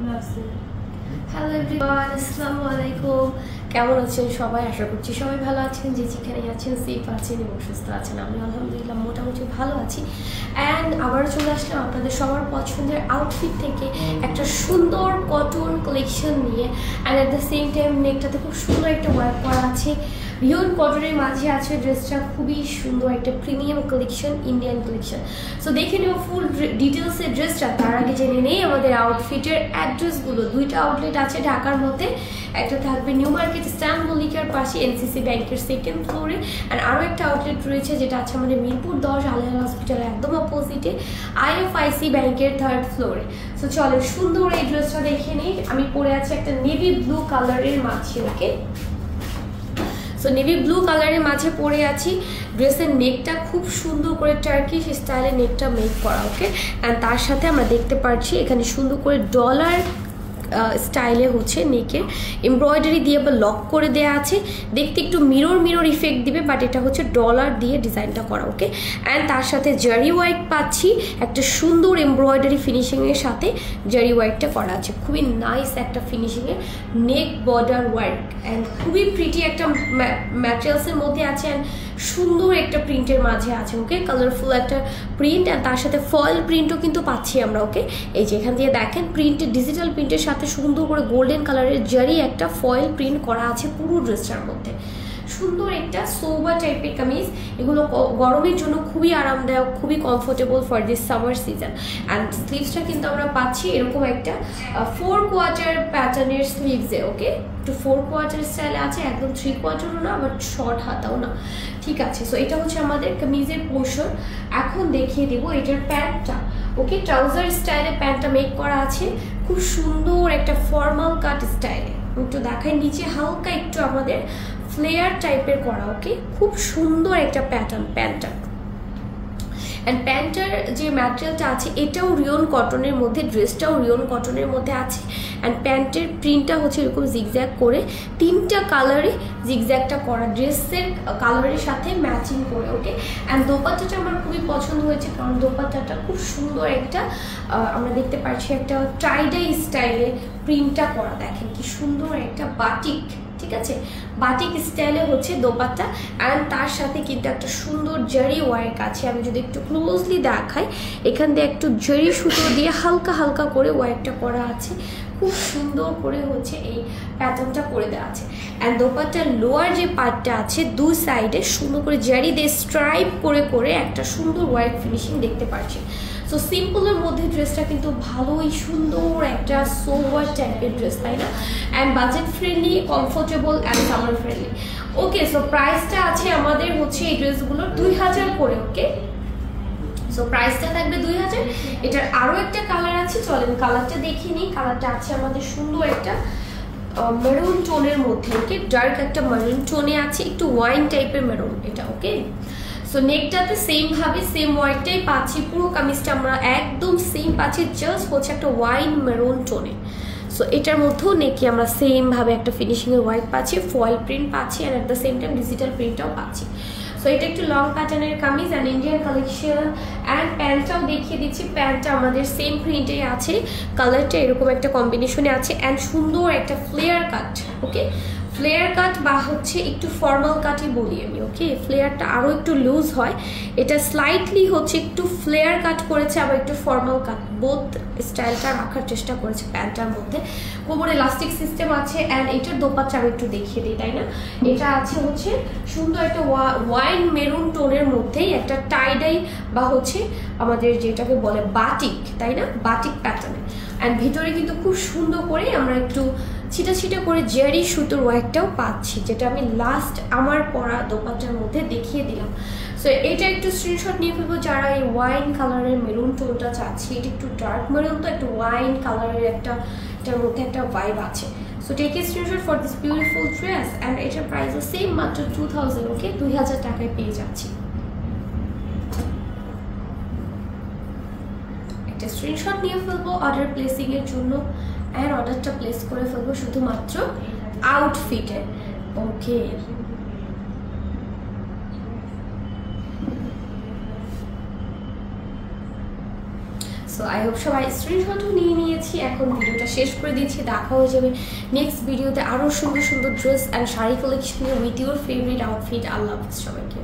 Hello everyone, আসসালামু আলাইকুম। কেমন আছেন সবাই? আশা করছি সবাই ভালো আছেন, যে যেখানে আছেন সেফ আছেন এবং সুস্থ আছেন। আমি আলহামদুলিল্লাহ মোটামুটি ভালো আছি। অ্যান্ড আবার চলে আসলাম আপনাদের সবার পছন্দের আউটফিট থেকে একটা সুন্দর কটন কালেকশন নিয়ে। And at the same time নেকটাতে খুব সুন্দর একটা ওয়ার্ক করা আছে, রিয়ন কটনের মাঝে আছে। ড্রেসটা খুবই সুন্দর, একটা premium collection, Indian collection. So দেখে নেব ফুল ডিটেলসের ড্রেসটা। তার আগে জেনে নেই আমাদের আউটফিটের অ্যাড্রেসগুলো। দুইটা আউটলেট আছে ঢাকার মধ্যে, একটা থাকবে নিউ মার্কেট স্ট্যান্ড মল্লিকার পাশে এনসিসি ব্যাংকের সেকেন্ড ফ্লোরে, অ্যান্ড আরও একটা আউটলেট রয়েছে যেটা আছে আমাদের মিরপুর 10 আলহাল হসপিটালের একদম অপোজিটে আইএফআইসি ব্যাংকের থার্ড ফ্লোরে। সো চলো সুন্দর এই ড্রেসটা দেখে নিই। আমি পরে আছি একটা নেভি ব্লু কালারের মাঝে, ওকে। সো নেভি ব্লু কালারের মাঝে পরে আছি। ড্রেসের নেকটা খুব সুন্দর করে টার্কিশ স্টাইলে নেকটা মেক করা, ওকে। অ্যান্ড তার সাথে আমরা দেখতে পাচ্ছি এখানে সুন্দর করে ডলার স্টাইলে হচ্ছে নেকের এমব্রয়ডারি দিয়ে বা লক করে দেওয়া আছে। দেখতে একটু মিরর ইফেক্ট দিবে, বাট এটা হচ্ছে ডলার দিয়ে ডিজাইনটা করা, ওকে। অ্যান্ড তার সাথে জারি ওয়ার্ক পাচ্ছি, একটা সুন্দর এমব্রয়ডারি ফিনিশিংয়ের সাথে জারি ওয়ার্কটা করা আছে। খুবই নাইস একটা ফিনিশিংয়ের নেক বর্ডার ওয়ার্ক, অ্যান্ড খুবই প্রিটি একটা ম্যাটেরিয়ালসের মধ্যে আছে, অ্যান্ড সুন্দর একটা প্রিন্টের মাঝে আছে, ওকে। কালারফুল একটা প্রিন্ট, অ্যান্ড তার সাথে ফয়েল প্রিন্টও কিন্তু পাচ্ছি আমরা, ওকে। এই যে এখান দিয়ে দেখেন প্রিন্টের ডিজিটাল প্রিন্টের সাথে সুন্দর করে গোল্ডেন কালারের জারি একটা ফয়েল প্রিন্ট করা আছে পুরো ড্রেসটার মধ্যে। সুন্দর একটা সোবার টাইপের কামিজ, এগুলো গরমের জন্য খুবই আরামদায়ক, খুবই comfortable for this summer season. And স্লিভসটা কিন্তু আমরা পাচ্ছি এরকম একটা 4 কোয়ার্টার প্যাটার্নের স্লিভসে, ওকে। একটু 4 কোয়ার্টার স্টাইলে আছে, একদম 3 কোয়ার্টারও না, বাট শর্ট হাতাও না, ঠিক আছে। সো এটা হচ্ছে আমাদের কামিজের পোর্শন। এখন দেখিয়ে দেবো এটার প্যান্টটা, ওকে। ট্রাউজার স্টাইলে প্যান্টটা মেক করা আছে, খুব সুন্দর একটা ফর্মাল কাট স্টাইলে। একটু দেখাই, নিচে হালকা একটু আমাদের ফ্লেয়ার টাইপের করা, ওকে। খুব সুন্দর একটা প্যাটার্ন প্যান্টটা। অ্যান্ড প্যান্টার যে ম্যাটেরিয়ালটা আছে এটাও রিয়ন কটনের মধ্যে, ড্রেসটাও রিয়ন কটনের মধ্যে আছে। অ্যান্ড প্যান্টের প্রিন্টটা হচ্ছে এরকম জিগজ্যাগ করে, 3টা কালারে জিগজ্যাগটা করা, ড্রেসের কালারের সাথে ম্যাচিং করে, ওকে। অ্যান্ড দোপাট্টাটা আমার খুবই পছন্দ হয়েছে, কারণ দোপাট্টাটা খুব সুন্দর একটা আমরা দেখতে পাচ্ছি একটা টাইডাই স্টাইলে প্রিন্টটা করা। দেখেন কি সুন্দর একটা বাটিক, ঠিক আছে, বাটিক স্টাইলে হচ্ছে দোপাট্টা। অ্যান্ড তার সাথে কিন্তু একটা সুন্দর জারি ওয়ার্ক আছে। আমি যদি একটু ক্লোজলি দেখাই, এখান দিয়ে একটু জারি সুতো দিয়ে হালকা হালকা করে ওয়ার্কটা করা আছে, খুব সুন্দর করে হচ্ছে এই প্যাটার্নটা করে দেওয়া আছে। অ্যান্ড দোপাট্টার লোয়ার যে পার্টটা আছে দুই সাইডে সুন্দর করে জারি দিয়ে স্ট্রাইপ করে করে একটা সুন্দর ওয়ার্ক ফিনিশিং দেখতে পাচ্ছি। সো সিম্পলের মধ্যে ড্রেসটা কিন্তু ভালোই সুন্দর একটা সোবার টাইপের ড্রেস, তাই না? And budget friendly, comfortable and summer friendly, okay. So প্রাইসটা আছে আমাদের হচ্ছে এই ড্রেসগুলোর 2000 করে, ওকে। সো প্রাইসটা থাকবে 2000। এটার আরও একটা কালার আছে, চলেন কালারটা দেখিয়ে নিই। কালারটা আছে আমাদের সুন্দর একটা মেরুন টোনের মধ্যে, ওকে। ডার্ক একটা মেরুন টোনে আছে, একটু ওয়াইন টাইপের মেরুন এটা, ওকে। সো নেকটাতে সেম ভাবে সেম ওয়ার্কটাই পাচ্ছি, পুরো কামিজটা আমরা একদম সেম পাচ্ছি, জাস্ট হচ্ছে একটা ওয়াইন মেরুন টোনে। সো এটার মধ্যেও নেকি আমরা সেম ভাবে একটা ফিনিশিংয়ের ওয়ার্ক পাচ্ছি, ফয়েল প্রিন্ট পাচ্ছি, and at the same time digital প্রিন্টটাও পাচ্ছি। সো এটা একটু লং প্যাটার্নের kameez and Indian collection. And প্যান্টটাও দেখিয়ে দিচ্ছি, প্যান্টটা আমাদের সেম প্রিন্টে আছে, কালারটা এরকম একটা কম্বিনেশনে আছে, অ্যান্ড সুন্দর একটা ফ্লেয়ার কাট, ওকে। ফ্লেয়ার কাট বা হচ্ছে একটু ফর্মাল কাটই বলি আমি, ওকে। ফ্লেয়ারটা আরও একটু লুজ হয়, এটা স্লাইটলি হচ্ছে একটু ফ্লেয়ার কাট করেছে, আবার একটু ফর্মাল কাট, বোথ স্টাইলটা রাখার চেষ্টা করেছে প্যান্টটার মধ্যে। কোমরে ইলাস্টিক সিস্টেম আছে। অ্যান্ড এটার দোপাট্টা আমি একটু দেখিয়ে দিই, তাই না? এটা আছে হচ্ছে সুন্দর একটা ওয়াইন মেরুন টোনের মধ্যেই একটা টাইডাই বা হচ্ছে আমাদের যেটাকে বলে বাটিক, তাই না, বাটিক প্যাটার্নে। অ্যান্ড ভিতরে কিন্তু খুব সুন্দর করে আমরা একটু ছিটা ছিটা করে জারি সুতোর ওয়ার্কটাও পাচ্ছি, যেটা আমি লাস্ট আমার পরা দোপাট্টার মধ্যে দেখিয়ে দিলাম। সো এটা একটু স্ক্রিনশট নিয়ে ফেলবো যারা এই ওয়াইন কালারের মেরুন টোনটা চাচ্ছি। এটা একটু ডার্ক মেরুন, তো একটু ওয়াইন কালারের একটা এটার মধ্যে একটা ভাইব আছে। So take a screenshot for this beautiful dress. And এটার প্রাইসও সেম, মাত্র 2000, ওকে। 2000 টাকায় পেয়ে যাচ্ছি। একটা স্ক্রিনশট নিয়ে ফেলবো অর্ডার প্লেসিংয়ের জন্য, অ্যান্ড অর্ডারটা প্লেস করে ফেলবো শুধুমাত্র আউটফিটে, ওকে। সো সো আই হোপ সবাই স্ক্রিনশটও নিয়ে নিয়েছি। এখন ভিডিওটা শেষ করে দিচ্ছি, দেখা হয়ে যাবে নেক্সট ভিডিওতে আরও সুন্দর সুন্দর dress and sari collection with your favourite outfit. আল্লাহ হাফিজ সবাইকে।